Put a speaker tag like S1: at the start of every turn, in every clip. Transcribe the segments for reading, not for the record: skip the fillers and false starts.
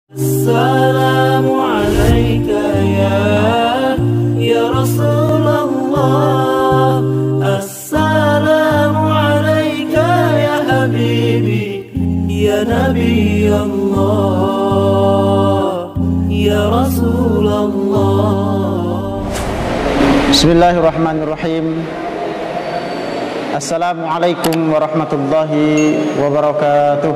S1: Assalamu alayka ya Rasulullah. Assalamu alayka ya Habibi, ya Nabi Allah, ya Rasulullah.
S2: Bismillahirrahmanirrahim. Assalamualaikum warahmatullahi wabarakatuh.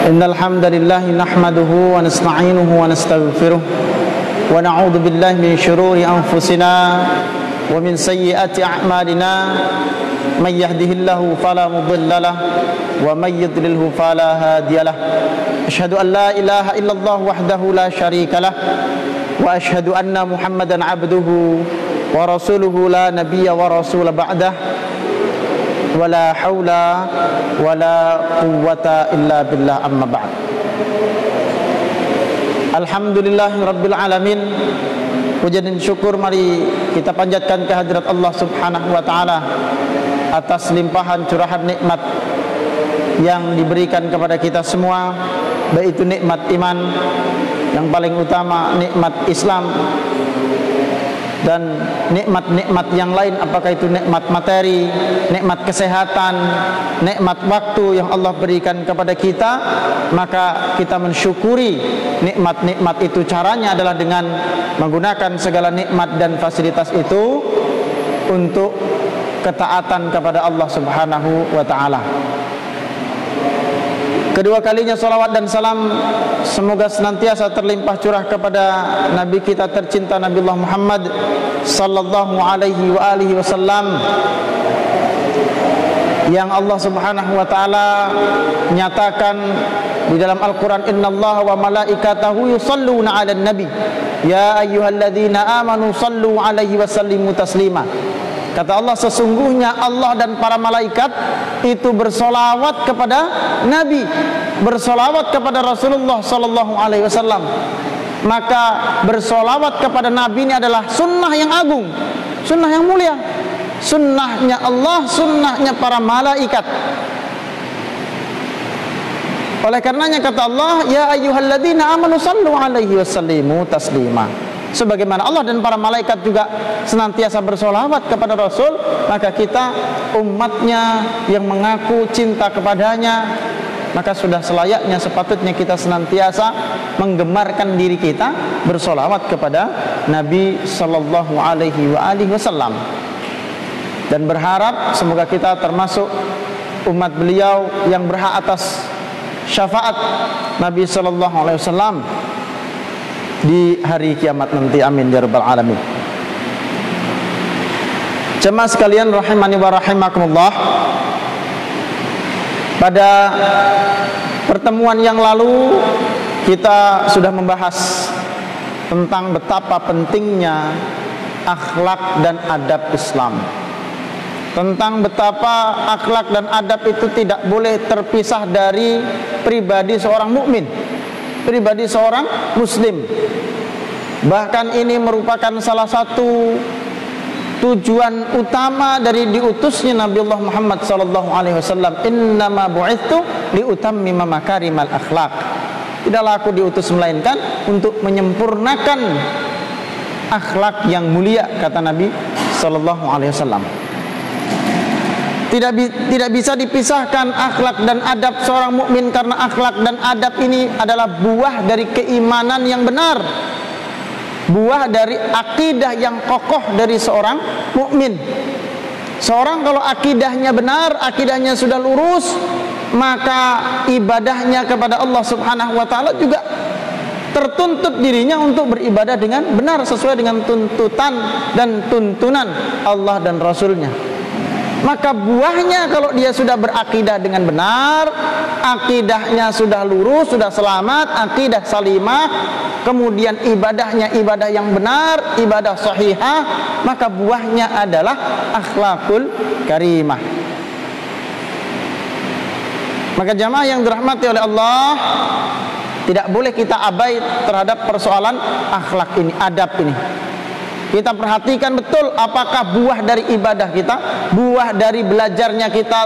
S2: Innal hamdalillah nahmaduhu wa nasta'inuhu wa nastaghfiruh wa na'udzu billahi min shururi anfusina wa min sayyiati a'malina. May yahdihillahu fala mudilla lahu wa may yudlilhu fala hadiya lahu. Asyhadu an la ilaha illallah wahdahu la syarika lah wa asyhadu anna Muhammadan abduhu wa rasuluhu la nabiyya wa rasula ba'dah. Wala haula wala quwwata illa billah, amma ba'd. Alhamdulillahi rabbil alamin. Puja dan syukur mari kita panjatkan kehadirat Allah subhanahu wa ta'ala atas limpahan curahan nikmat yang diberikan kepada kita semua, baik itu nikmat iman, yang paling utama nikmat Islam, dan nikmat-nikmat yang lain, apakah itu nikmat materi, nikmat kesehatan, nikmat waktu yang Allah berikan kepada kita. Maka kita mensyukuri nikmat-nikmat itu. Caranya adalah dengan menggunakan segala nikmat dan fasilitas itu untuk ketaatan kepada Allah subhanahu wa ta'ala. Kedua kalinya salawat dan salam semoga senantiasa terlimpah curah kepada Nabi kita tercinta, Nabi Allah Muhammad sallallahu alaihi wa alihi wasallam, yang Allah subhanahu wa ta'ala nyatakan di dalam Al-Quran, innallaha wa malaikatahu yusalluna ala nabi ya ayyuhalladzina amanu sallu alaihi wa sallimu taslima. Kata Allah, sesungguhnya Allah dan para malaikat itu bersolawat kepada Nabi, bersolawat kepada Rasulullah sallallahu alaihi wasallam. Maka bersolawat kepada Nabi ini adalah sunnah yang agung, sunnah yang mulia, sunnahnya Allah, sunnahnya para malaikat. Oleh karenanya kata Allah, ya ayyuhalladzina amanu sallu alaihi wasallimu taslima. Sebagaimana Allah dan para malaikat juga senantiasa bersolawat kepada Rasul, maka kita umatnya yang mengaku cinta kepadanya, maka sudah selayaknya, sepatutnya kita senantiasa menggemarkan diri kita bersolawat kepada Nabi sallallahu alaihi wa alihi wasallam, dan berharap semoga kita termasuk umat beliau yang berhak atas syafaat Nabi sallallahu alaihi wasallam di hari kiamat nanti. Amin ya rabbal alamin. Jemaah sekalian rahimani wa rahimakumullah, pada pertemuan yang lalu kita sudah membahas tentang betapa pentingnya akhlak dan adab Islam, tentang betapa akhlak dan adab itu tidak boleh terpisah dari pribadi seorang mukmin, pribadi seorang muslim. Bahkan ini merupakan salah satu tujuan utama dari diutusnya Nabi Allah Muhammad sallallahu alaihi wasallam. Innama bu'itsu liutammima makarimal akhlak. Tidaklah aku diutus melainkan untuk menyempurnakan akhlak yang mulia, kata Nabi sallallahu alaihi wasallam. Tidak bisa dipisahkan akhlak dan adab seorang mukmin, karena akhlak dan adab ini adalah buah dari keimanan yang benar, buah dari akidah yang kokoh dari seorang mukmin. Seorang kalau akidahnya benar, akidahnya sudah lurus, maka ibadahnya kepada Allah subhanahu wa ta'ala juga tertuntut dirinya untuk beribadah dengan benar, sesuai dengan tuntutan dan tuntunan Allah dan Rasulnya. Maka buahnya kalau dia sudah berakidah dengan benar, akidahnya sudah lurus, sudah selamat, akidah salimah, kemudian ibadahnya ibadah yang benar, ibadah sahihah, maka buahnya adalah akhlakul karimah. Maka jamaah yang dirahmati oleh Allah, tidak boleh kita abai terhadap persoalan akhlak ini, adab ini. Kita perhatikan betul apakah buah dari ibadah kita, buah dari belajarnya kita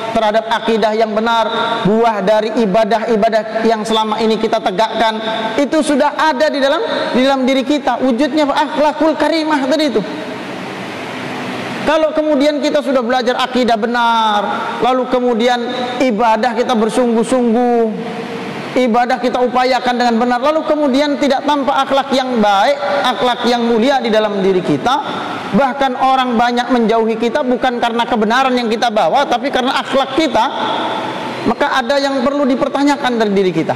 S2: terhadap akidah yang benar, buah dari ibadah-ibadah yang selama ini kita tegakkan, itu sudah ada di dalam diri kita. Wujudnya akhlakul karimah tadi itu. Kalau kemudian kita sudah belajar akidah benar, lalu kemudian ibadah kita bersungguh-sungguh, ibadah kita upayakan dengan benar, lalu kemudian tidak tampak akhlak yang baik, akhlak yang mulia di dalam diri kita, bahkan orang banyak menjauhi kita bukan karena kebenaran yang kita bawa, tapi karena akhlak kita, maka ada yang perlu dipertanyakan dari diri kita.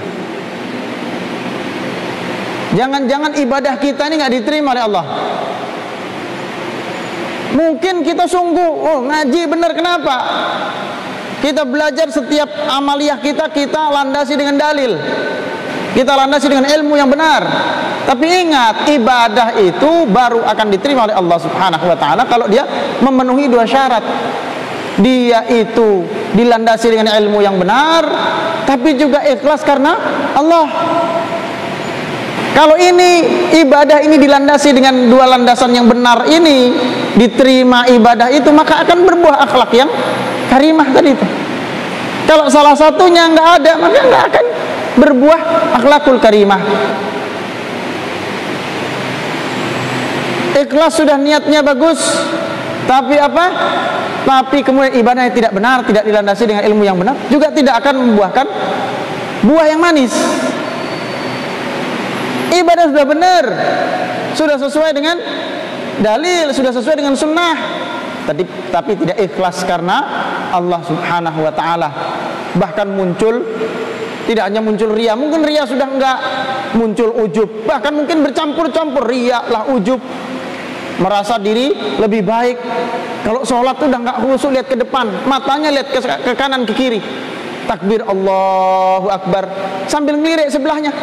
S2: Jangan-jangan ibadah kita ini nggak diterima oleh Allah. Mungkin kita sungguh, ngaji benar, kenapa? Kita belajar setiap amaliyah kita landasi dengan dalil, kita landasi dengan ilmu yang benar. Tapi ingat, ibadah itu baru akan diterima oleh Allah Subhanahu wa ta'ala kalau dia memenuhi dua syarat. Dia itu dilandasi dengan ilmu yang benar, tapi juga ikhlas karena Allah. Kalau ini ibadah ini dilandasi dengan dua landasan yang benar ini, diterima ibadah itu, maka akan berbuah akhlak yang karimah tadi itu. Kalau salah satunya nggak ada, maka nggak akan berbuah akhlakul karimah. Ikhlas sudah niatnya bagus, tapi apa? Tapi kemudian ibadahnya tidak benar, tidak dilandasi dengan ilmu yang benar, juga tidak akan membuahkan buah yang manis. Ibadah sudah benar, sudah sesuai dengan dalil, sudah sesuai dengan sunnah, tapi tidak ikhlas karena Allah Subhanahu wa ta'ala. Bahkan muncul, tidak hanya muncul ria, mungkin ria sudah enggak, muncul ujub, bahkan mungkin bercampur-campur ria lah ujub, merasa diri lebih baik. Kalau sholat tuh udah enggak khusyuk, lihat ke depan, matanya lihat ke kanan ke kiri, takbir Allahu Akbar sambil ngelirik sebelahnya.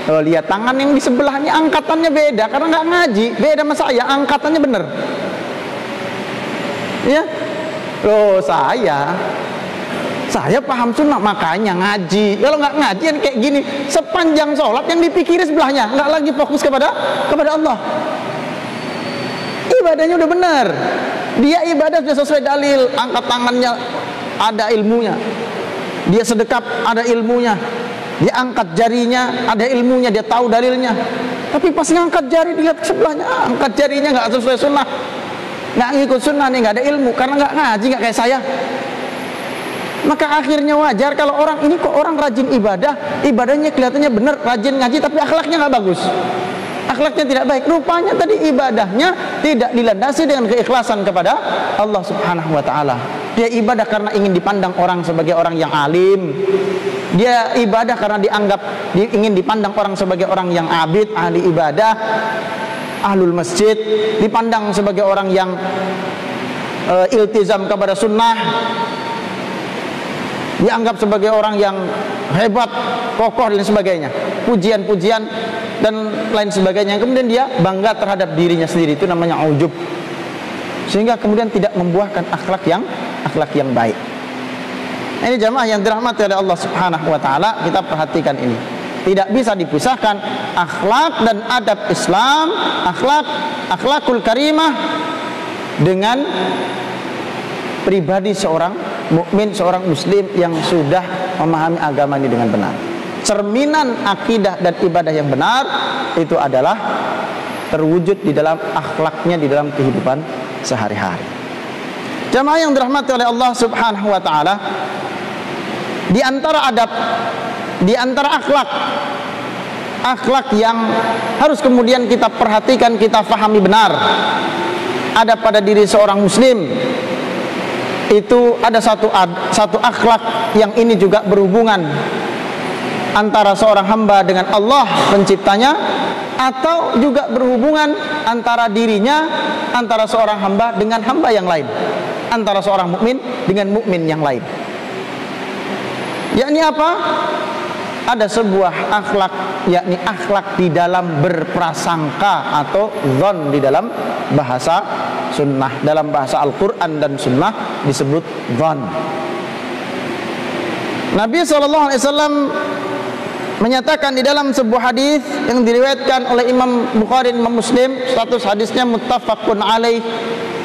S2: Kalau lihat tangan yang di sebelahnya, angkatannya beda karena nggak ngaji, beda sama saya, angkatannya bener. Ya, loh saya paham sunnah makanya ngaji. Kalau nggak ngaji yang kayak gini, sepanjang sholat yang dipikiri sebelahnya, nggak lagi fokus kepada Allah. Ibadahnya udah bener, dia ibadah sudah sesuai dalil, angkat tangannya ada ilmunya, dia sedekap ada ilmunya, dia angkat jarinya ada ilmunya, dia tahu dalilnya. Tapi pas ngangkat jari dilihat ke sebelahnya, angkat jarinya nggak sesuai sunnah, nggak ngikut sunnah nih, nggak ada ilmu karena nggak ngaji, nggak kayak saya. Maka akhirnya wajar kalau orang ini kok orang rajin ibadah, ibadahnya kelihatannya bener, rajin ngaji, tapi akhlaknya nggak bagus, akhlaknya tidak baik. Rupanya tadi ibadahnya tidak dilandasi dengan keikhlasan kepada Allah Subhanahu wa ta'ala. Dia ibadah karena ingin dipandang orang sebagai orang yang alim, dia ibadah karena ingin dipandang orang sebagai orang yang abid, ahli ibadah, ahlul masjid, dipandang sebagai orang yang iltizam kepada sunnah, dianggap sebagai orang yang hebat, kokoh dan sebagainya, pujian-pujian dan lain sebagainya. Kemudian dia bangga terhadap dirinya sendiri, itu namanya ujub, sehingga kemudian tidak membuahkan akhlak yang baik. Ini jamaah yang dirahmati oleh Allah Subhanahu wa ta'ala, kita perhatikan ini. Tidak bisa dipisahkan akhlak dan adab Islam, akhlakul karimah dengan pribadi seorang mukmin, seorang muslim yang sudah memahami agama ini dengan benar. Cerminan akidah dan ibadah yang benar itu adalah terwujud di dalam akhlaknya, di dalam kehidupan sehari-hari. Jamaah yang dirahmati oleh Allah Subhanahu wa ta'ala, di antara adab, di antara akhlak yang harus kemudian kita perhatikan, kita fahami benar, ada pada diri seorang muslim, itu ada satu akhlak yang ini juga berhubungan antara seorang hamba dengan Allah penciptanya, atau juga berhubungan antara dirinya, antara seorang hamba dengan hamba yang lain, antara seorang mukmin dengan mukmin yang lain. Yakni apa? Ada sebuah akhlak, yakni akhlak di dalam berprasangka atau dzon di dalam bahasa sunnah, dalam bahasa Al-Quran dan sunnah disebut dzon. Nabi SAW menyatakan di dalam sebuah hadis yang diriwayatkan oleh Imam Bukhari dan Imam Muslim, status hadisnya muttafaqun alaih.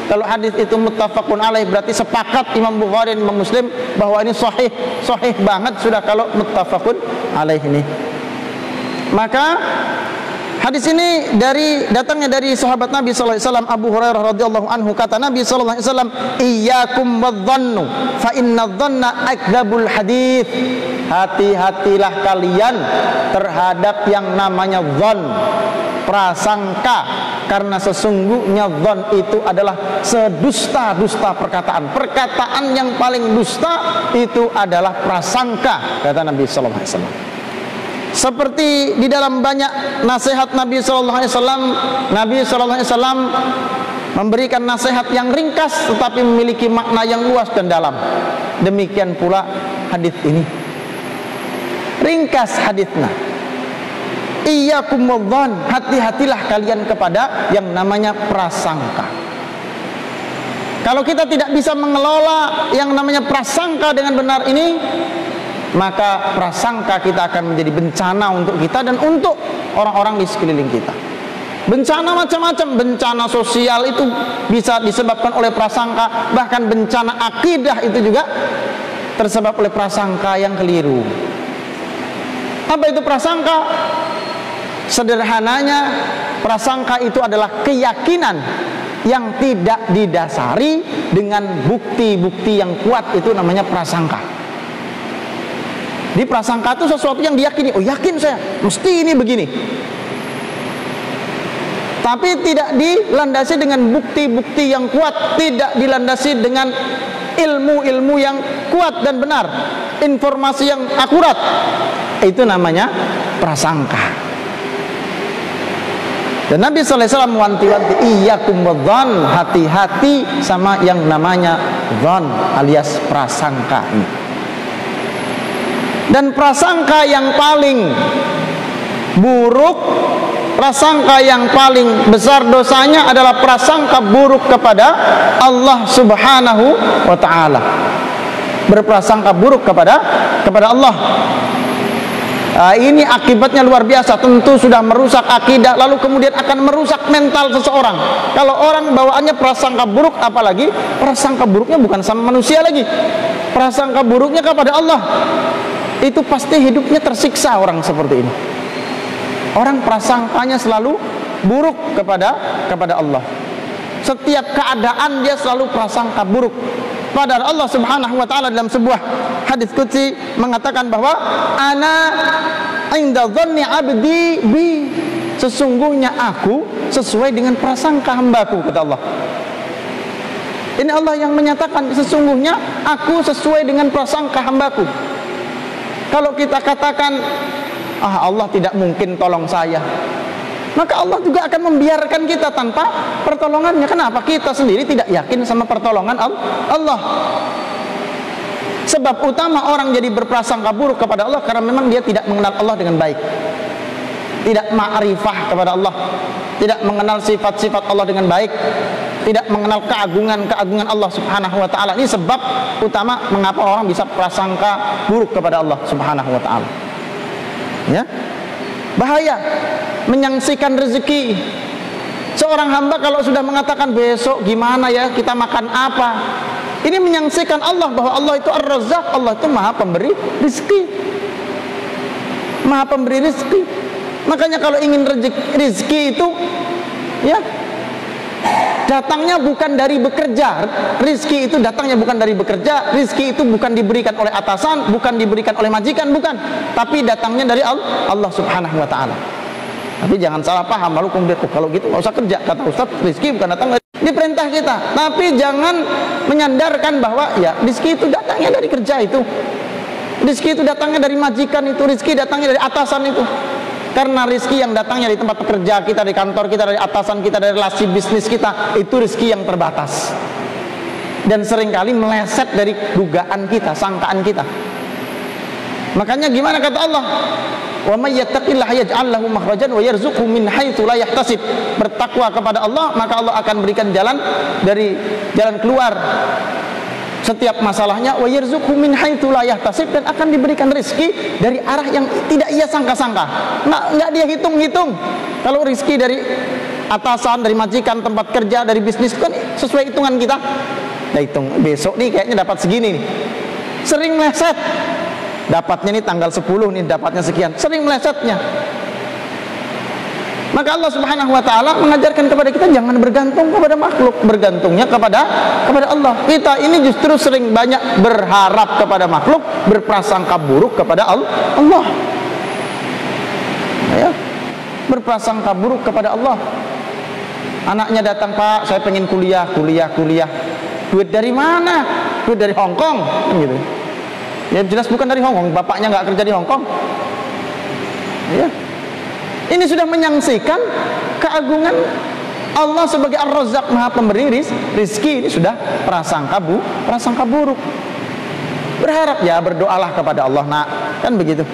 S2: Kalau hadis itu muttafaqun alaih berarti sepakat Imam Bukhari dan Imam Muslim bahwa ini sahih, sahih banget sudah kalau muttafaqun alaih ini. Maka hadis ini datangnya dari sahabat Nabi sallallahu alaihi wasallam Abu Hurairah radhiyallahu anhu, kata Nabi sallallahu alaihi wasallam, "Iyyakum wadh-dhannu fa inna dhanna akdzabul hadits." Hati-hatilah kalian terhadap yang namanya dhon, prasangka, karena sesungguhnya dhon itu adalah sedusta-dusta perkataan. Perkataan yang paling dusta itu adalah prasangka, kata Nabi sallallahu alaihi wasallam. Seperti di dalam banyak nasihat Nabi sallallahu alaihi wasallam, Nabi sallallahu alaihi wasallam memberikan nasihat yang ringkas tetapi memiliki makna yang luas dan dalam. Demikian pula hadis ini. Ringkas hadisnya. Iyyakum wadh-dhann, hati-hatilah kalian kepada yang namanya prasangka. Kalau kita tidak bisa mengelola yang namanya prasangka dengan benar ini, maka prasangka kita akan menjadi bencana untuk kita dan untuk orang-orang di sekeliling kita. Bencana macam-macam, bencana sosial itu bisa disebabkan oleh prasangka, bahkan bencana akidah itu juga tersebab oleh prasangka yang keliru. Apa itu prasangka? Sederhananya, prasangka itu adalah keyakinan yang tidak didasari dengan bukti-bukti yang kuat, itu namanya prasangka. Di prasangka itu sesuatu yang diyakini, oh yakin saya, mesti ini begini. Tapi tidak dilandasi dengan bukti-bukti yang kuat, tidak dilandasi dengan ilmu-ilmu yang kuat dan benar, informasi yang akurat. Itu namanya prasangka. Dan Nabi sallallahu alaihi wasallam mewanti-wanti, iyyakum wadh-dhann, hati-hati sama yang namanya dhann alias prasangka ini. Dan prasangka yang paling buruk, prasangka yang paling besar dosanya adalah prasangka buruk kepada Allah Subhanahu wa taala. Berprasangka buruk kepada Allah. Ini akibatnya luar biasa, tentu sudah merusak akidah, lalu kemudian akan merusak mental seseorang. Kalau orang bawaannya prasangka buruk, apalagi prasangka buruknya bukan sama manusia lagi, prasangka buruknya kepada Allah, itu pasti hidupnya tersiksa orang seperti ini. Orang prasangkanya selalu buruk kepada Allah. Setiap keadaan dia selalu prasangka buruk. Padahal Allah Subhanahu wa taala dalam sebuah hadis qudsi mengatakan bahwa ana inda dhanni abdi bi, sesungguhnya aku sesuai dengan prasangka hambaku, kata Allah. Ini Allah yang menyatakan, sesungguhnya aku sesuai dengan prasangka hambaku. Kalau kita katakan, Allah tidak mungkin tolong saya, maka Allah juga akan membiarkan kita tanpa pertolongannya. Kenapa? Kita sendiri tidak yakin sama pertolongan Allah. Sebab utama orang jadi berprasangka buruk kepada Allah karena memang dia tidak mengenal Allah dengan baik, tidak ma'rifah kepada Allah, tidak mengenal sifat-sifat Allah dengan baik, tidak mengenal keagungan Allah Subhanahu wa taala. Ini sebab utama mengapa orang bisa prasangka buruk kepada Allah Subhanahu wa taala. Ya. Bahaya menyaksikan rezeki. Seorang hamba kalau sudah mengatakan besok gimana ya kita makan apa, ini menyaksikan Allah bahwa Allah itu Ar-Razzaq, Allah itu Maha Pemberi rezeki, Maha Pemberi rezeki. Makanya kalau ingin rezeki itu ya datangnya bukan dari bekerja. Rizki itu datangnya bukan dari bekerja. Rizki itu bukan diberikan oleh atasan, bukan diberikan oleh majikan, bukan. Tapi datangnya dari Allah Subhanahu wa taala. Tapi jangan salah paham, lalu kemudian kalau gitu nggak usah kerja, kata Ustaz. Rizki bukan datang dari perintah kita. Tapi jangan menyandarkan bahwa ya rizki itu datangnya dari kerja itu. Rizki itu datangnya dari majikan itu. Rizki datangnya dari atasan itu. Karena rizki yang datangnya dari tempat pekerja kita, dari kantor kita, dari atasan kita, dari relasi bisnis kita, itu rizki yang terbatas dan seringkali meleset dari dugaan kita, sangkaan kita. Makanya gimana kata Allah, wa may yattaqillaha yaj'al lahu makhrajan wa yarzuqhu min haitsu la yahtasib. Bertakwa kepada Allah, maka Allah akan berikan jalan dari jalan keluar setiap masalahnya, wa yarzuqhu min haitsu la yahtasib, dan akan diberikan rezeki dari arah yang tidak ia sangka-sangka. Nggak dia hitung-hitung. Kalau rezeki dari atasan, dari majikan, tempat kerja, dari bisnis, kan sesuai hitungan kita. Kita hitung, besok nih kayaknya dapat segini nih. Sering meleset. Dapatnya nih tanggal 10 nih, dapatnya sekian. Sering melesetnya. Maka Allah Subhanahu wa taala mengajarkan kepada kita jangan bergantung kepada makhluk, bergantungnya kepada Allah. Kita ini justru sering banyak berharap kepada makhluk, berprasangka buruk kepada Allah. Ya. Berprasangka buruk kepada Allah. Anaknya datang, "Pak, saya pengen kuliah. Duit dari mana?" "Duit dari Hong Kong." Kan gitu. Ya jelas bukan dari Hong Kong, bapaknya nggak kerja di Hong Kong. Ya. Ini sudah menyaksikan keagungan Allah sebagai Ar-Razzaq, Maha Pemberi rizki. Ini sudah prasangka buruk. Berharap ya, berdoalah kepada Allah, nak. Kan begitu.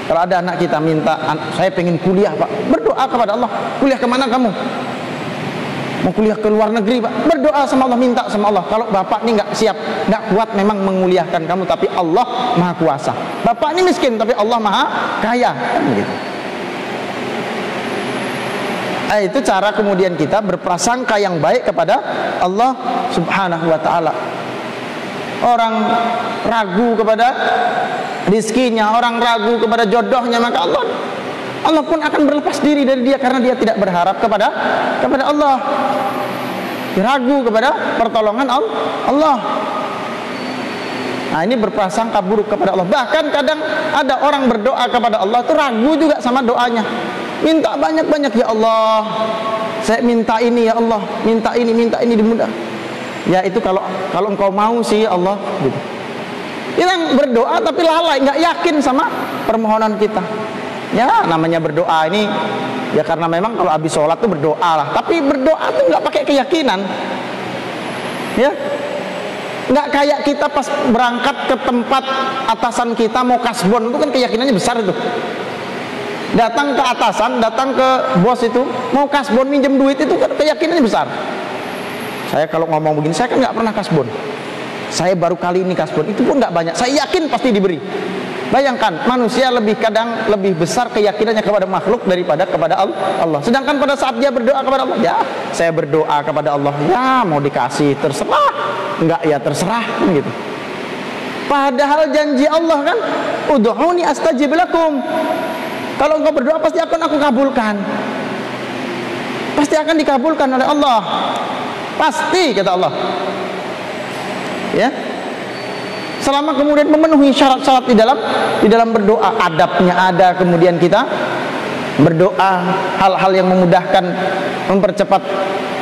S2: Kalau ada anak kita minta, "Saya pengen kuliah, Pak." Berdoa kepada Allah. "Kuliah kemana kamu?" "Mau kuliah ke luar negeri, Pak." Berdoa sama Allah, minta sama Allah. Kalau bapak ini nggak siap, nggak kuat memang menguliahkan kamu, tapi Allah Maha Kuasa. Bapak ini miskin, tapi Allah Maha Kaya. Kan begitu. Itu cara kemudian kita berprasangka yang baik kepada Allah Subhanahu wa ta'ala. Orang ragu kepada rizkinya, orang ragu kepada jodohnya, maka Allah pun akan berlepas diri dari dia karena dia tidak berharap kepada Allah. Dia ragu kepada pertolongan Allah. Nah, ini berprasangka buruk kepada Allah. Bahkan kadang ada orang berdoa kepada Allah itu ragu juga sama doanya. Minta banyak-banyak, "Ya Allah, saya minta ini, ya Allah, minta ini dimudah." Ya itu kalau engkau mau sih, ya Allah, gitu. Kita berdoa tapi lalai, nggak yakin sama permohonan kita. Ya namanya berdoa ini ya karena memang kalau habis sholat tuh berdoa lah. Tapi berdoa tuh nggak pakai keyakinan. Ya, nggak kayak kita pas berangkat ke tempat atasan kita mau kasbon, itu kan keyakinannya besar itu. Datang ke atasan, datang ke bos itu mau kasbon minjem duit, itu kan keyakinannya besar. Saya kalau ngomong begini, saya kan nggak pernah kasbon. Saya baru kali ini kasbon, itu pun nggak banyak. Saya yakin pasti diberi. Bayangkan, manusia kadang lebih besar keyakinannya kepada makhluk daripada kepada Allah. Sedangkan pada saat dia berdoa kepada Allah, ya saya berdoa kepada Allah, ya mau dikasih terserah, enggak ya terserah, gitu. Padahal janji Allah kan, "Ud'uni astajib lakum." Kalau engkau berdoa pasti akan aku kabulkan. Pasti akan dikabulkan oleh Allah. Pasti, kata Allah. Ya. Selama kemudian memenuhi syarat-syarat di dalam berdoa, adabnya ada, kemudian kita berdoa hal-hal yang memudahkan, mempercepat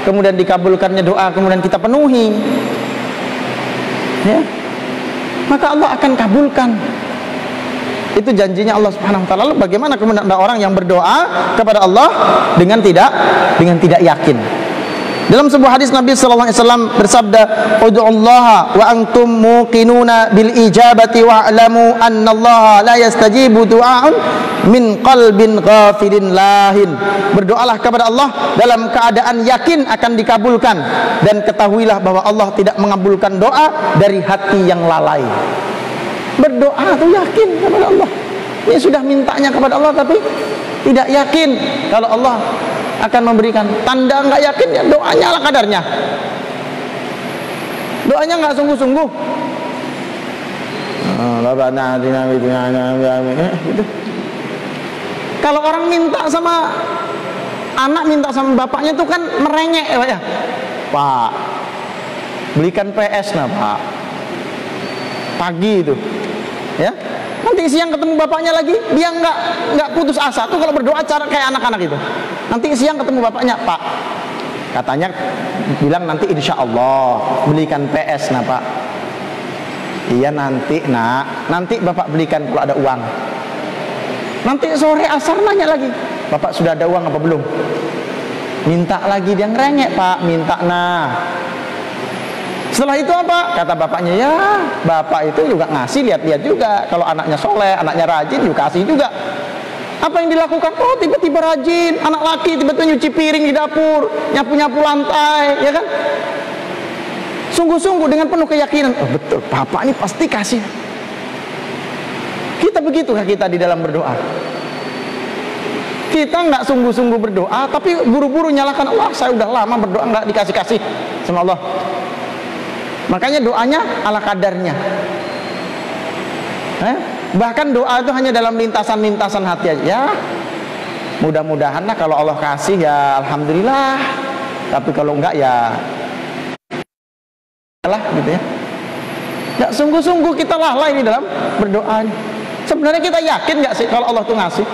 S2: kemudian dikabulkannya doa, kemudian kita penuhi. Ya. Maka Allah akan kabulkan. Itu janjinya Allah Subhanahu wa taala. Lalu bagaimana kemudian ada orang yang berdoa kepada Allah dengan tidak yakin? Dalam sebuah hadis Nabi sallallahu alaihi wasallam bersabda, "Ud'ullaha wa antum muqinuna bil ijabati wa'lamu annallaha la yastajibu du'a'un min qalbin ghafilin lahin." Berdoalah kepada Allah dalam keadaan yakin akan dikabulkan, dan ketahuilah bahwa Allah tidak mengabulkan doa dari hati yang lalai. Berdoa itu yakin kepada Allah. Ini sudah mintanya kepada Allah tapi tidak yakin kalau Allah akan memberikan. Tanda nggak yakin ya doanya ala kadarnya. Doanya nggak sungguh-sungguh. Gitu. Kalau orang minta sama anak, minta sama bapaknya itu kan merengek ya, "Pak, belikan PS nah Pak." Pagi itu, ya. Nanti siang ketemu bapaknya lagi, dia nggak putus asa tuh kalau berdoa cara kayak anak-anak itu. Nanti siang ketemu bapaknya, "Pak, katanya bilang nanti insya Allah belikan PS nah Pak." "Iya nanti nak, nanti bapak belikan kalau ada uang." Nanti sore asar nanya lagi, "Bapak sudah ada uang apa belum?" Minta lagi, dia ngerengek, "Pak, minta nah." Setelah itu apa? Kata bapaknya, "Ya bapak itu juga ngasih, lihat-lihat juga. Kalau anaknya soleh, anaknya rajin juga kasih juga." Apa yang dilakukan? Oh tiba-tiba rajin, anak laki tiba-tiba nyuci piring di dapur, nyapu-nyapu lantai, ya kan? Sungguh-sungguh dengan penuh keyakinan, oh betul, Bapak ini pasti kasih. Kita begitukah kita di dalam berdoa? Kita nggak sungguh-sungguh berdoa, tapi buru-buru nyalakan Allah. Saya udah lama berdoa nggak dikasih-kasih sama Allah. Makanya doanya ala kadarnya. Bahkan doa itu hanya dalam lintasan-lintasan hati aja. Ya, mudah-mudahan lah kalau Allah kasih ya alhamdulillah. Tapi kalau enggak ya lah gitu ya. Nggak sungguh-sungguh kita lalai ini dalam berdoa. Sebenarnya kita yakin nggak sih kalau Allah tuh ngasih?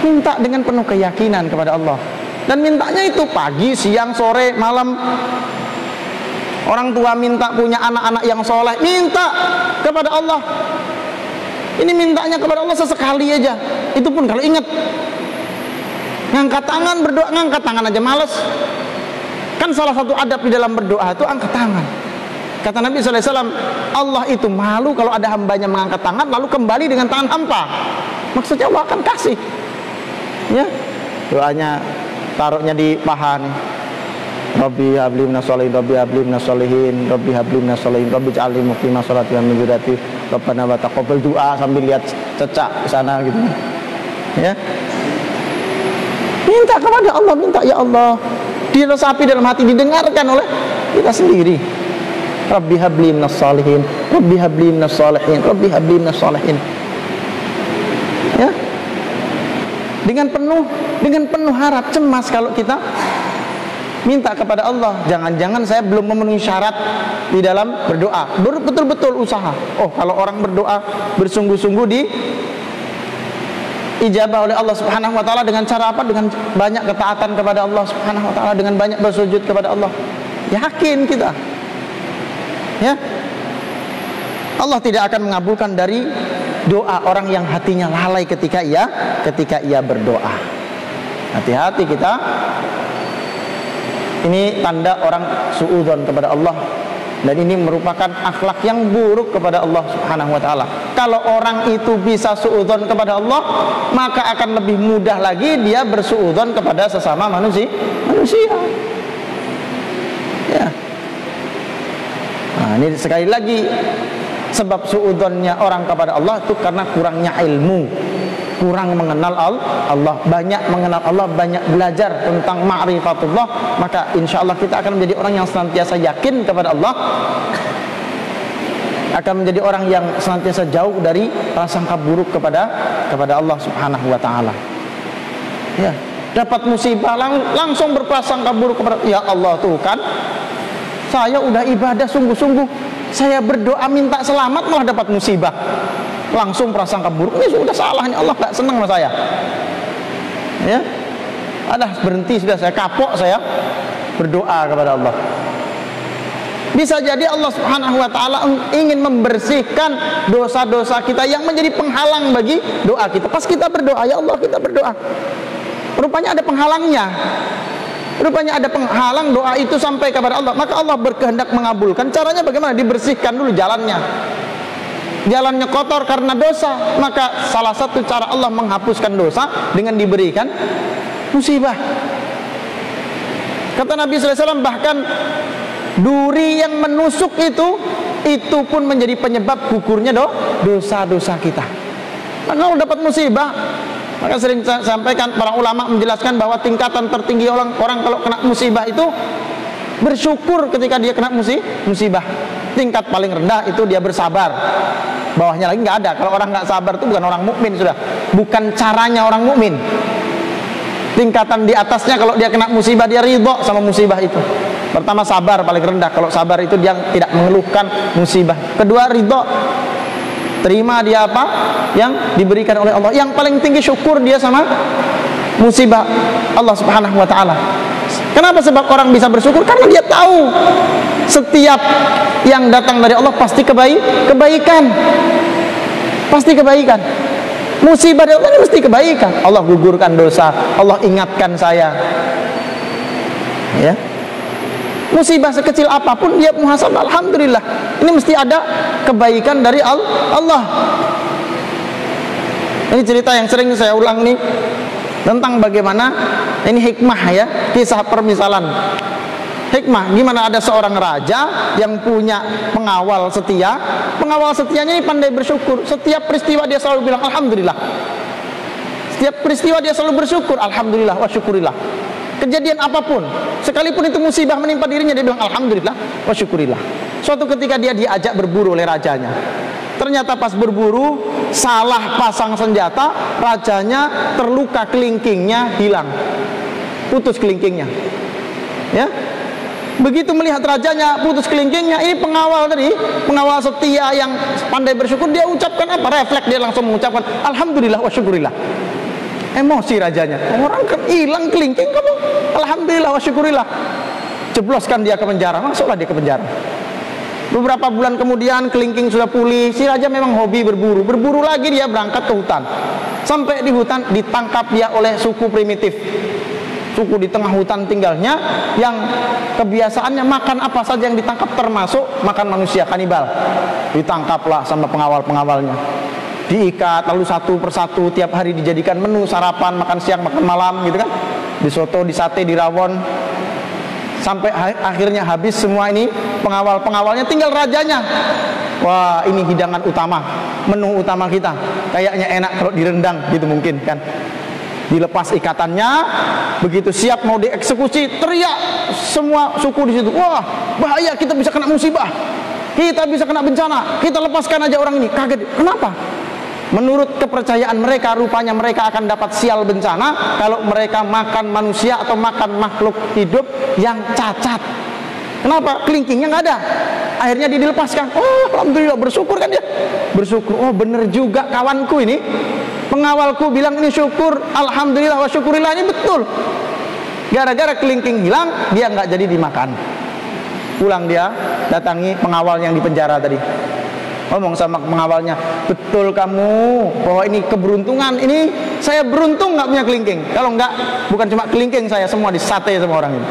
S2: Minta dengan penuh keyakinan kepada Allah. Dan mintanya itu pagi, siang, sore, malam. Orang tua minta punya anak-anak yang soleh, minta kepada Allah. Ini mintanya kepada Allah sesekali aja. Itu pun kalau ingat. Ngangkat tangan berdoa, ngangkat tangan aja males. Kan salah satu adab di dalam berdoa itu angkat tangan. Kata Nabi SAW, Allah itu malu kalau ada hambanya mengangkat tangan lalu kembali dengan tangan hampa. Maksudnya Allah akan kasih. Ya, doanya taruhnya di paha nih. Rabbi habli minas sholihin, Rabbi habli minas sholihin, Rabbi habli minas sholihin, Rabbi ja'alni muqima sholati wa min dzurriyyati, Rabbana wa taqabbal doa, sambil lihat cecak ke sana gitu. Ya. Minta kepada Allah, minta ya Allah. Diresapi dalam hati, didengarkan oleh kita sendiri. Rabbi habli minas sholihin, Rabbi habli minas sholihin, Rabbi habli minas sholihin. Ya. Dengan penuh harap, cemas kalau kita minta kepada Allah. Jangan-jangan saya belum memenuhi syarat di dalam berdoa. Betul-betul usaha. Oh, kalau orang berdoa bersungguh-sungguh di ijabah oleh Allah Subhanahu wa taala dengan cara apa? Dengan banyak ketaatan kepada Allah Subhanahu wa taala, dengan banyak bersujud kepada Allah. Yakin kita. Ya. Allah tidak akan mengabulkan dari doa orang yang hatinya lalai ketika ia berdoa. Hati-hati kita. Ini tanda orang suudzon kepada Allah, dan ini merupakan akhlak yang buruk kepada Allah Subhanahu wa taala. Kalau orang itu bisa suudzon kepada Allah, maka akan lebih mudah lagi dia bersuudzon kepada sesama manusia. Ya. Nah, ini sekali lagi sebab suudzonnya orang kepada Allah itu karena kurangnya ilmu, kurang mengenal Allah, banyak mengenal Allah, banyak belajar tentang ma'rifatullah, maka insya Allah kita akan menjadi orang yang senantiasa yakin kepada Allah, akan menjadi orang yang senantiasa jauh dari prasangka buruk kepada Allah Subhanahu wa taala. Ya, dapat musibah langsung berprasangka buruk kepada ya Allah, tuh kan saya udah ibadah sungguh-sungguh, saya berdoa minta selamat malah dapat musibah. Langsung prasangka buruk, ini sudah salah nih, Allah gak senang sama saya. Ya, berhenti sudah, saya kapok, saya berdoa kepada Allah. Bisa jadi Allah Subhanahu wa taala ingin membersihkan dosa-dosa kita yang menjadi penghalang bagi doa kita. Pas kita berdoa, ya Allah kita berdoa, rupanya ada penghalangnya. Rupanya ada penghalang doa itu sampai kepada Allah. Maka Allah berkehendak mengabulkan. Caranya bagaimana? Dibersihkan dulu jalannya. Jalannya kotor karena dosa, maka salah satu cara Allah menghapuskan dosa dengan diberikan musibah. Kata Nabi SAW, bahkan duri yang menusuk itu pun menjadi penyebab gugurnya dosa-dosa kita. Nah, kalau dapat musibah, maka sering saya sampaikan, para ulama menjelaskan bahwa tingkatan tertinggi orang kalau kena musibah itu bersyukur ketika dia kena musibah. Tingkat paling rendah itu dia bersabar. Bawahnya lagi nggak ada. Kalau orang nggak sabar itu bukan orang mukmin sudah. Bukan caranya orang mukmin. Tingkatan di atasnya kalau dia kena musibah dia ridho sama musibah itu. Pertama sabar paling rendah. Kalau sabar itu dia tidak mengeluhkan musibah. Kedua ridho, terima dia apa yang diberikan oleh Allah. Yang paling tinggi syukur dia sama musibah Allah Subhanahu wa taala. Kenapa? Sebab orang bisa bersyukur karena dia tahu setiap yang datang dari Allah pasti kebaikan. Pasti kebaikan. Musibah dari Allah ini mesti kebaikan. Allah gugurkan dosa, Allah ingatkan saya. Ya. Musibah sekecil apapun dia muhasabah, alhamdulillah. Ini mesti ada kebaikan dari Allah. Ini cerita yang sering saya ulang nih, tentang bagaimana ini hikmah ya, kisah permisalan hikmah. Gimana ada seorang raja yang punya pengawal setia. Pengawal setianya ini pandai bersyukur. Setiap peristiwa dia selalu bilang alhamdulillah. Setiap peristiwa dia selalu bersyukur, alhamdulillah wa syukurillah. Kejadian apapun, sekalipun itu musibah menimpa dirinya, dia bilang alhamdulillah wa syukurillah. Suatu ketika dia diajak berburu oleh rajanya. Ternyata pas berburu salah pasang senjata, rajanya terluka, kelingkingnya hilang, putus kelingkingnya. Ya, begitu melihat rajanya putus kelingkingnya, ini pengawal tadi, pengawal setia yang pandai bersyukur, dia ucapkan apa? Refleks dia langsung mengucapkan alhamdulillah wa syukurillah. Emosi rajanya, orang hilang kelingking kamu alhamdulillah wa syukurillah. Jebloskan dia ke penjara, masuklah dia ke penjara. Beberapa bulan kemudian kelingking sudah pulih. Si raja memang hobi berburu. Berburu lagi dia berangkat ke hutan. Sampai di hutan ditangkap dia oleh suku primitif. Suku di tengah hutan tinggalnya, yang kebiasaannya makan apa saja yang ditangkap, termasuk makan manusia, kanibal. Ditangkaplah sama pengawal-pengawalnya. Diikat lalu satu persatu tiap hari dijadikan menu sarapan, makan siang, makan malam gitu kan. Di soto, di sate, di rawon. Sampai akhirnya habis semua ini pengawal-pengawalnya, tinggal rajanya. Wah, ini hidangan utama, menu utama kita. Kayaknya enak kalau direndang gitu mungkin kan. Dilepas ikatannya, begitu siap mau dieksekusi, teriak semua suku di situ. Wah, bahaya, kita bisa kena musibah. Kita bisa kena bencana. Kita lepaskan aja orang ini. Kaget. Kenapa? Menurut kepercayaan mereka, rupanya mereka akan dapat sial bencana kalau mereka makan manusia atau makan makhluk hidup yang cacat. Kenapa? Kelingkingnya nggak ada. Akhirnya dia dilepaskan. Oh, alhamdulillah, bersyukur kan dia. Bersyukur. Oh, bener juga kawanku ini. Pengawalku bilang ini syukur. Alhamdulillah wa syukurillah, ini betul. Gara-gara kelingking hilang, dia nggak jadi dimakan. Pulang dia datangi pengawal yang di penjara tadi. Ngomong sama pengawalnya, betul kamu bahwa ini keberuntungan, ini saya beruntung nggak punya kelingking. Kalau nggak, bukan cuma kelingking saya, semua disate sama orang ini.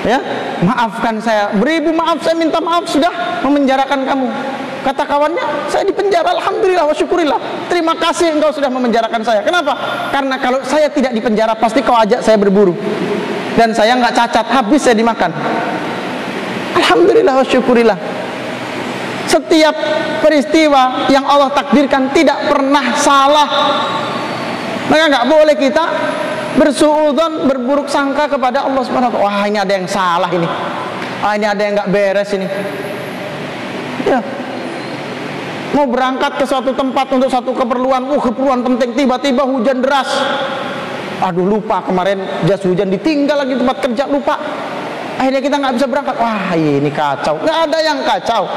S2: Ya, maafkan saya, beribu maaf, saya minta maaf sudah memenjarakan kamu. Kata kawannya, saya di penjara, alhamdulillah wa syukurillah. Terima kasih engkau sudah memenjarakan saya. Kenapa? Karena kalau saya tidak di penjara, pasti kau ajak saya berburu. Dan saya nggak cacat, habis saya dimakan. Alhamdulillah wa syukurillah. Setiap peristiwa yang Allah takdirkan tidak pernah salah. Maka nggak boleh kita bersuudzon, berburuk sangka kepada Allah Subhanahu wa ta'ala. Wah, ini ada yang salah ini. Ah, ini ada yang nggak beres ini. Ya. Mau berangkat ke suatu tempat untuk satu keperluan, keperluan penting, tiba-tiba hujan deras. Aduh, lupa kemarin jas hujan, ditinggal lagi tempat kerja, lupa. Akhirnya kita nggak bisa berangkat. Wah, ini kacau. Nggak ada yang kacau.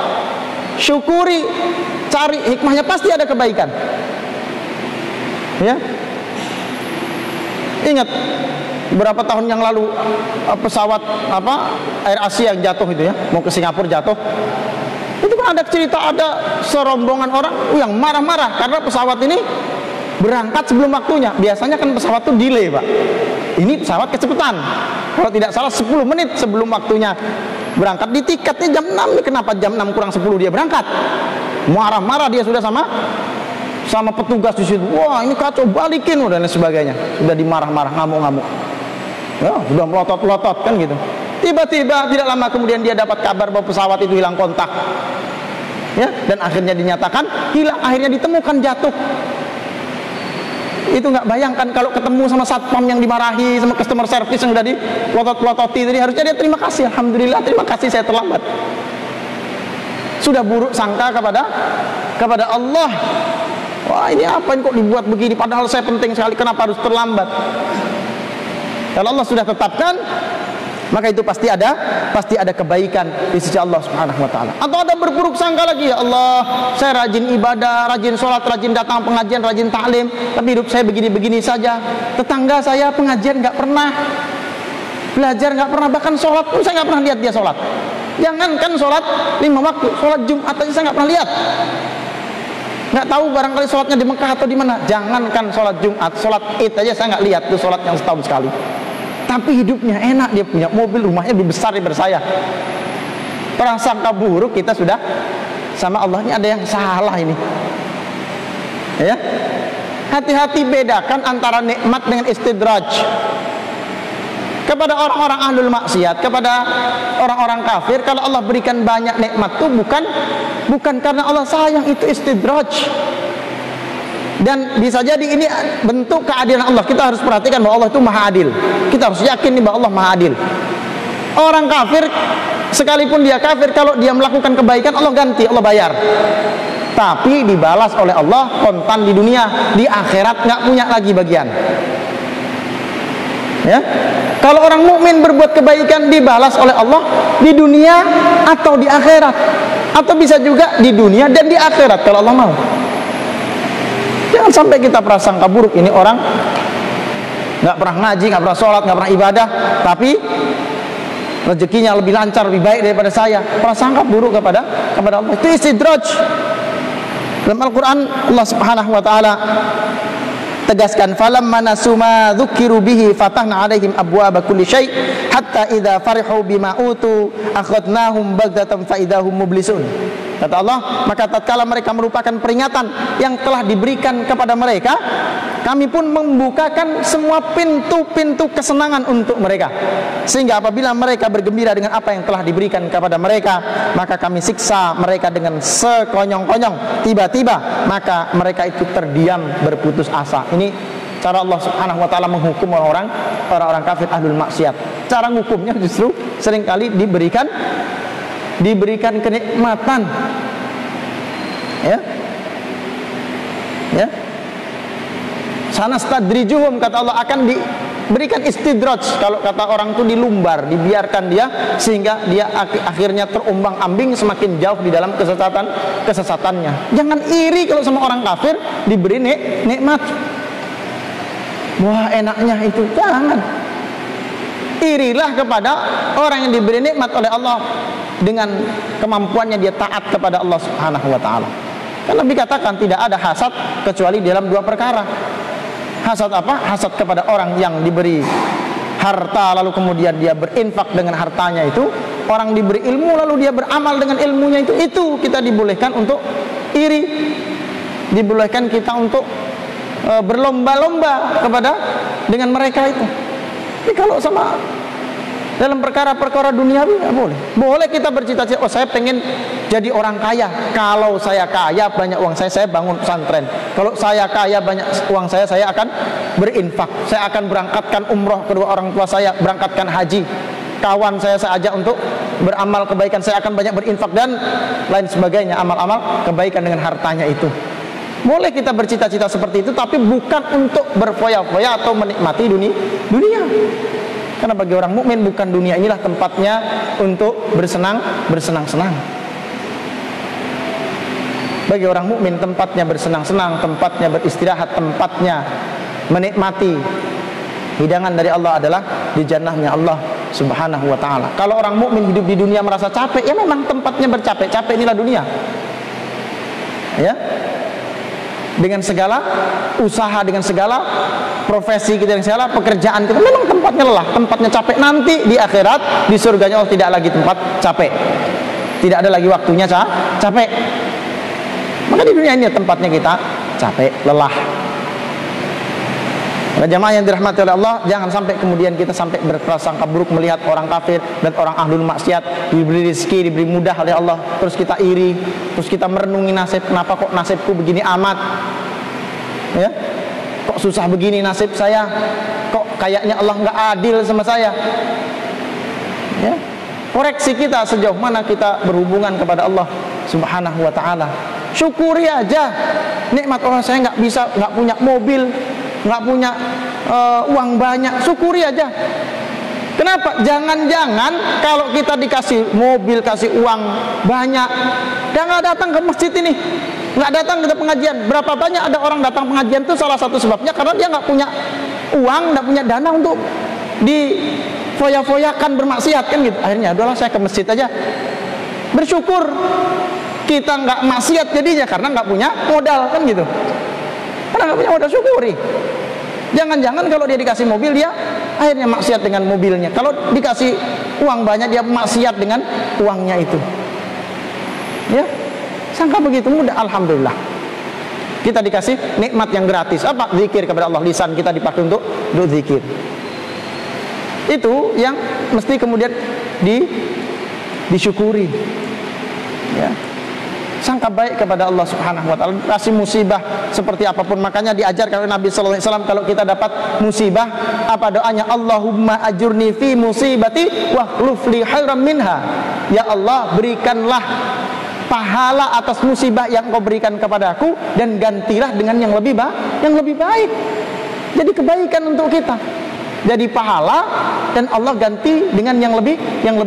S2: Syukuri, cari hikmahnya, pasti ada kebaikan. Ya. Ingat beberapa tahun yang lalu pesawat Air Asia yang jatuh itu ya, mau ke Singapura jatuh. Itu kan ada cerita, ada serombongan orang yang marah-marah karena pesawat ini berangkat sebelum waktunya. Biasanya kan pesawat itu delay, Pak. Ini pesawat kecepatan. Kalau tidak salah 10 menit sebelum waktunya berangkat. Di tiketnya jam 6 nih, kenapa jam 6 kurang 10 dia berangkat? Marah-marah dia sudah sama petugas di situ. Wah, ini kacau, balikin dan sebagainya. Sudah dimarah-marah, ngamuk-ngamuk. Ya, sudah melotot-melotot kan gitu. Tiba-tiba tidak lama kemudian dia dapat kabar bahwa pesawat itu hilang kontak. Ya, dan akhirnya dinyatakan hilang, akhirnya ditemukan jatuh. Itu nggak bayangkan kalau ketemu sama satpam yang dimarahi, sama customer service yang udah dipelotot-pelototi tadi, harusnya dia terima kasih, alhamdulillah, terima kasih saya terlambat. Sudah buruk sangka kepada Allah. Wah, ini apa ini kok dibuat begini, padahal saya penting sekali, kenapa harus terlambat? Kalau Allah sudah tetapkan, maka itu pasti ada kebaikan di sisi Allah Subhanahu wa taala. Atau ada berburuk sangka lagi, ya Allah, saya rajin ibadah, rajin sholat, rajin datang pengajian, rajin taklim, tapi hidup saya begini-begini saja. Tetangga saya pengajian nggak pernah, belajar nggak pernah, bahkan sholat pun saya nggak pernah lihat dia sholat. Jangankan sholat 5 waktu, sholat Jumat aja saya nggak pernah lihat. Nggak tahu barangkali sholatnya di Mekah atau di mana. Jangankan sholat Jumat, sholat Id aja saya nggak lihat tuh sholat yang setahun sekali. Tapi hidupnya enak, dia punya mobil, rumahnya lebih besar daripada saya. Prasangka buruk kita sudah sama Allah, ini ada yang salah ini. Ya, hati-hati bedakan antara nikmat dengan istidraj. kepada orang-orang ahlul maksiat, kepada orang-orang kafir, kalau Allah berikan banyak nikmat itu bukan karena Allah sayang, itu istidraj. Dan bisa jadi ini bentuk keadilan Allah. Kita harus perhatikan bahwa Allah itu maha adil. Kita harus yakin nih bahwa Allah maha adil. Orang kafir, sekalipun dia kafir, kalau dia melakukan kebaikan, Allah ganti, Allah bayar. Tapi dibalas oleh Allah kontan di dunia, di akhirat nggak punya lagi bagian. Ya, kalau orang mukmin berbuat kebaikan dibalas oleh Allah di dunia atau di akhirat, atau bisa juga di dunia dan di akhirat kalau Allah mau. Jangan sampai kita prasangka buruk, ini orang nggak pernah ngaji, nggak pernah sholat, nggak pernah ibadah, tapi rezekinya lebih lancar, lebih baik daripada saya. Prasangka buruk kepada Allah, itu istidraj. Dalam Al-Quran Allah Subhanahu wa ta'ala tegaskan, falamma nasu ma dzukiru bihi fatahna alaihim abwaaba kulli syai' hatta idza farihu bima utu akhadnahum baghdatan fa idahum mublisun. Kata Allah, maka tatkala mereka merupakan peringatan yang telah diberikan kepada mereka, kami pun membukakan semua pintu-pintu kesenangan untuk mereka, sehingga apabila mereka bergembira dengan apa yang telah diberikan kepada mereka, maka kami siksa mereka dengan sekonyong-konyong. Tiba-tiba maka mereka itu terdiam, berputus asa. Ini cara Allah Subhanahu wa ta'ala menghukum orang-orang kafir ahlul maksiat. Cara hukumnya justru seringkali diberikan kenikmatan, ya. Sanastadrijuhum, kata Allah, akan diberikan istidraj. Kalau kata orang itu dilumbar, dibiarkan dia sehingga dia akhirnya terombang-ambing semakin jauh di dalam kesesatannya. Jangan iri kalau sama orang kafir diberi nikmat. Wah, enaknya itu, jangan. Irilah kepada orang yang diberi nikmat oleh Allah dengan kemampuannya dia taat kepada Allah Subhanahu wa ta'ala. Karena dikatakan tidak ada hasad kecuali dalam dua perkara. Hasad apa? Hasad kepada orang yang diberi harta lalu kemudian dia berinfak dengan hartanya itu. Orang diberi ilmu lalu dia beramal dengan ilmunya itu. Itu kita dibolehkan untuk iri. Dibolehkan kita untuk berlomba-lomba dengan mereka itu. Tapi kalau sama dalam perkara-perkara duniawi nggak boleh. Boleh kita bercita-cita, oh saya pengen jadi orang kaya. Kalau saya kaya banyak uang saya bangun pesantren. Kalau saya kaya banyak uang saya akan berinfak. Saya akan berangkatkan umroh kedua orang tua saya, berangkatkan haji. Kawan saya ajak untuk beramal kebaikan, saya akan banyak berinfak dan lain sebagainya, amal-amal kebaikan dengan hartanya itu. Boleh kita bercita-cita seperti itu, tapi bukan untuk berfoya-foya atau menikmati dunia. Karena bagi orang mukmin bukan dunia inilah tempatnya untuk bersenang-senang. Bagi orang mukmin tempatnya bersenang-senang, tempatnya beristirahat, tempatnya menikmati hidangan dari Allah adalah di jannahnya Allah Subhanahu wa ta'ala. Kalau orang mukmin hidup di dunia merasa capek, ya memang tempatnya bercapek-capek, inilah dunia. Ya. Dengan segala usaha, dengan segala profesi kita, dengan segala pekerjaan kita, memang tempatnya lelah, tempatnya capek. Nanti di akhirat, di surganya Allah tidak lagi tempat capek, tidak ada lagi waktunya capek. Maka di dunia ini tempatnya kita capek, lelah. Nah, jamaah yang dirahmati oleh Allah, jangan sampai kemudian kita sampai berprasangka buruk melihat orang kafir dan orang ahlul maksiat diberi rezeki, diberi mudah oleh Allah, terus kita iri, terus kita merenungi nasib, kenapa kok nasibku begini amat, ya, kok susah begini nasib saya, kok kayaknya Allah nggak adil sama saya, ya. Koreksi kita sejauh mana kita berhubungan kepada Allah Subhanahu wa ta'ala. Syukuri aja nikmat Allah. Saya nggak punya mobil, nggak punya uang banyak, syukuri aja. Kenapa? Jangan-jangan kalau kita dikasih mobil, kasih uang banyak, dia nggak datang ke masjid ini, nggak datang ke pengajian. Berapa banyak ada orang datang pengajian itu salah satu sebabnya karena dia nggak punya uang, nggak punya dana untuk difoya-foyakan bermaksiat, kan gitu. Akhirnya adalah saya ke masjid aja. Bersyukur kita nggak maksiat jadinya karena nggak punya modal, kan gitu. Karena nggak punya modal, syukuri. Jangan-jangan kalau dia dikasih mobil, dia akhirnya maksiat dengan mobilnya. Kalau dikasih uang banyak, dia maksiat dengan uangnya itu. Ya, sangka begitu mudah. Alhamdulillah, kita dikasih nikmat yang gratis. Apa? Zikir kepada Allah. Lisan kita dipakai untuk zikir. Itu yang mesti kemudian disyukuri. Ya. Sangka baik kepada Allah Subhanahu wa taala, kasih musibah seperti apapun. Makanya diajarkan oleh Nabi sallallahu alaihi wasallam, kalau kita dapat musibah, apa doanya? Allahumma ajurni fi musibati wa khluf li khairan minha. Ya Allah, berikanlah pahala atas musibah yang Engkau berikan kepadaku, dan gantilah dengan yang lebih baik. Jadi kebaikan untuk kita. Jadi pahala, dan Allah ganti dengan yang lebih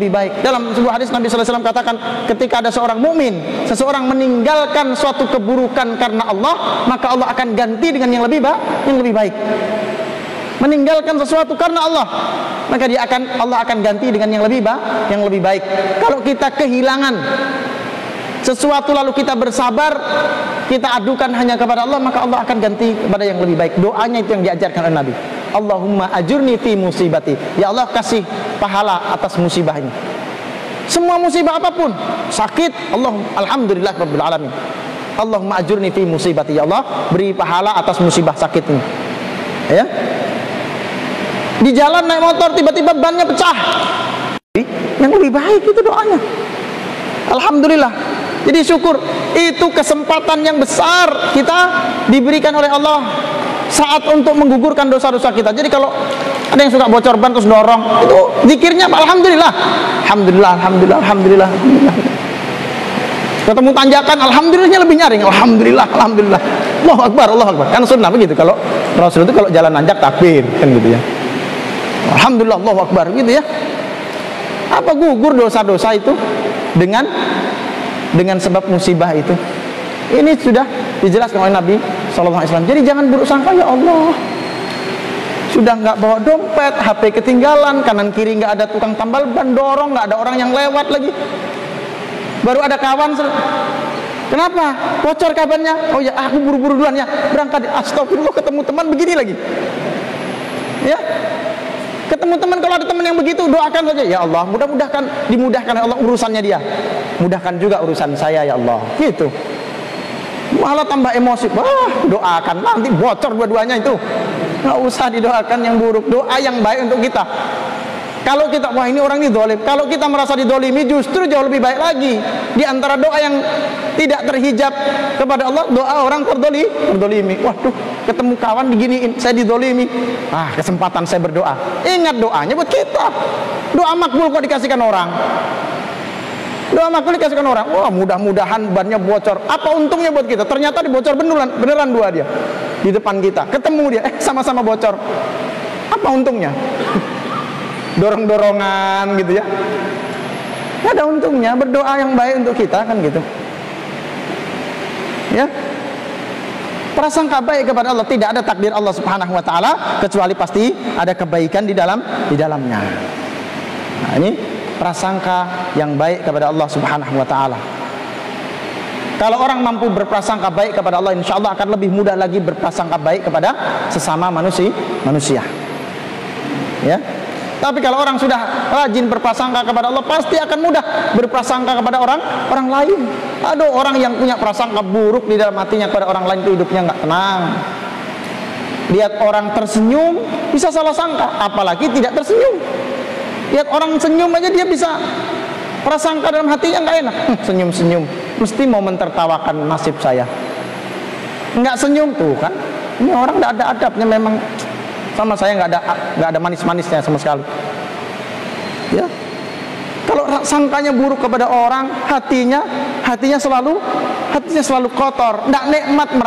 S2: baik. Dalam sebuah hadis Nabi sallallahu alaihi wasallam katakan, ketika ada seorang mukmin, seseorang meninggalkan suatu keburukan karena Allah, maka Allah akan ganti dengan yang lebih baik. Meninggalkan sesuatu karena Allah, maka Allah akan ganti dengan yang lebih baik. Kalau kita kehilangan sesuatu lalu kita bersabar, kita adukan hanya kepada Allah, maka Allah akan ganti kepada yang lebih baik. Doanya itu yang diajarkan oleh Nabi. Allahumma ajurni fi musibati. Ya Allah, kasih pahala atas musibah ini. Semua musibah apapun, sakit, alhamdulillah rabbil alamin. Allahumma ajurni fi musibati. Ya Allah, beri pahala atas musibah sakit ini. Ya. Di jalan naik motor tiba-tiba bannya pecah. Yang lebih baik itu doanya. Alhamdulillah. Jadi syukur, itu kesempatan yang besar kita diberikan oleh Allah saat untuk menggugurkan dosa-dosa kita. Jadi kalau ada yang suka bocor ban terus dorong, itu zikirnya alhamdulillah. Alhamdulillah, alhamdulillah, alhamdulillah, alhamdulillah. Ketemu tanjakan, alhamdulillahnya lebih nyaring. Alhamdulillah, alhamdulillah. Allahu Akbar, Allahu Akbar. Kan sunnah begitu. Kalau Rasul itu kalau jalan nanjak takbir, kan gitu ya. Alhamdulillah, Allahu Akbar, gitu ya. Apa gugur dosa-dosa itu dengan sebab musibah itu? Ini sudah dijelaskan oleh Nabi sallallahu alaihi wasallam. Jadi jangan buruk sangka, ya Allah, sudah nggak bawa dompet, HP ketinggalan, kanan kiri nggak ada tukang tambal ban, dorong, nggak ada orang yang lewat lagi. Baru ada kawan, kenapa? Bocor kabarnya. Oh ya, aku buru-buru duluan ya, berangkat. Astagfirullah, ketemu teman begini lagi. Ya, ketemu teman, kalau ada teman yang begitu, doakan saja, ya Allah, dimudahkan oleh Allah urusannya dia. Mudahkan juga urusan saya, ya Allah. Gitu. Malah tambah emosi. Wah, doakan, nanti bocor dua-duanya itu. Nggak usah didoakan yang buruk, doa yang baik untuk kita. Kalau kita, wah ini orang ini dolim, kalau kita merasa didolimi, justru jauh lebih baik lagi. Di antara doa yang tidak terhijab kepada Allah, doa orang terdolimi. Waduh, ketemu kawan diginiin, saya didolimi. Kesempatan saya berdoa. Ingat doanya buat kita. Doa makbul kok dikasihkan orang. Doa makbul dikasihkan orang. Wah, mudah-mudahan bannya bocor. Apa untungnya buat kita? Ternyata dibocor beneran dua dia di depan kita. Ketemu dia, sama-sama bocor. Apa untungnya? Dorong-dorongan gitu ya. Nggak ada untungnya. Berdoa yang baik untuk kita, kan gitu. Ya. Prasangka baik kepada Allah, tidak ada takdir Allah Subhanahu wa taala kecuali pasti ada kebaikan di dalamnya. Nah, ini prasangka yang baik kepada Allah Subhanahu wa taala. Kalau orang mampu berprasangka baik kepada Allah, insya Allah akan lebih mudah lagi berprasangka baik kepada sesama manusia. Ya. Tapi kalau orang sudah rajin berprasangka kepada Allah, pasti akan mudah berprasangka kepada orang lain. Aduh, orang yang punya prasangka buruk di dalam hatinya kepada orang lain, itu hidupnya nggak tenang. Lihat orang tersenyum bisa salah sangka, apalagi tidak tersenyum. Lihat orang senyum aja dia bisa prasangka dalam hatinya nggak enak. Senyum-senyum, mesti mau mentertawakan nasib saya. Nggak senyum tuh kan, ini orang nggak ada adabnya memang. Sama saya nggak ada manis-manisnya sama sekali. Ya, kalau sangkanya buruk kepada orang, hatinya selalu kotor, nggak nikmat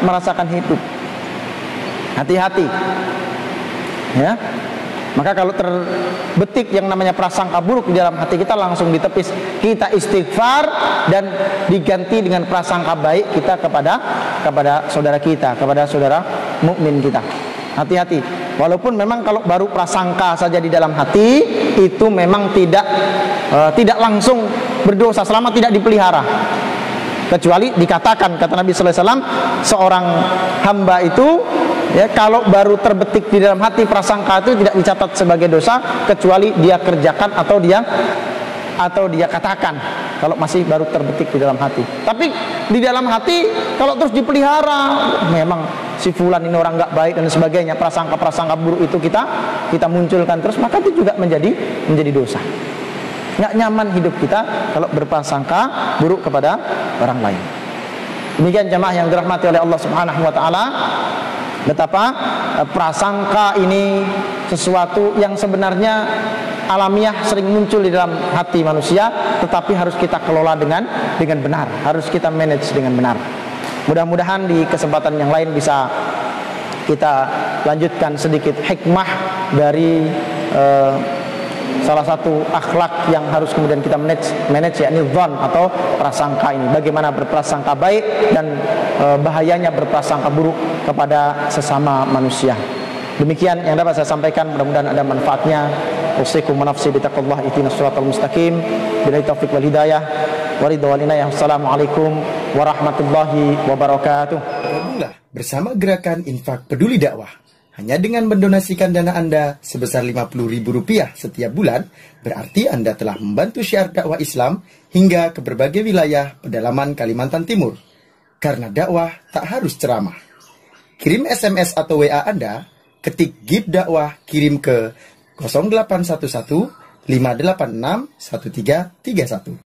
S2: merasakan hidup. Hati-hati. Ya, maka kalau terbetik yang namanya prasangka buruk di dalam hati kita, langsung ditepis, kita istighfar dan diganti dengan prasangka baik kita kepada saudara kita, kepada saudara mukmin kita. Hati-hati, walaupun memang kalau baru prasangka saja di dalam hati, itu memang tidak langsung berdosa selama tidak dipelihara. Kecuali dikatakan, kata Nabi sallallahu alaihi wasallam, seorang hamba itu ya, kalau baru terbetik di dalam hati prasangka itu tidak dicatat sebagai dosa, kecuali dia kerjakan atau dia katakan. Kalau masih baru terbetik di dalam hati. Tapi di dalam hati kalau terus dipelihara, memang si fulan ini orang nggak baik dan sebagainya, prasangka-prasangka buruk itu kita munculkan terus, maka itu juga menjadi dosa. Nggak nyaman hidup kita kalau berprasangka buruk kepada orang lain. Demikian jamaah yang dirahmati oleh Allah Subhanahu wa taala, betapa prasangka ini sesuatu yang sebenarnya alamiah, sering muncul di dalam hati manusia, tetapi harus kita kelola dengan benar, harus kita manage dengan benar. Mudah-mudahan di kesempatan yang lain bisa kita lanjutkan sedikit hikmah dari salah satu akhlak yang harus kemudian kita manage yakni dzan atau prasangka ini. Bagaimana berprasangka baik dan bahayanya berprasangka buruk kepada sesama manusia. Demikian yang dapat saya sampaikan, mudah-mudahan ada manfaatnya. Usikum wa nafsi bitaqwallah ihdinas siratal mustaqim. Billahi taufiq wal hidayah. Wa ridha wal inayah. Assalamualaikum warahmatullahi wabarakatuh.
S3: Gabunglah bersama Gerakan Infak Peduli Dakwah. Hanya dengan mendonasikan dana Anda sebesar Rp50.000 setiap bulan, berarti Anda telah membantu syiar dakwah Islam hingga ke berbagai wilayah pedalaman Kalimantan Timur. Karena dakwah tak harus ceramah. Kirim SMS atau WA Anda, ketik GIP dakwah, kirim ke 0811 586 1331.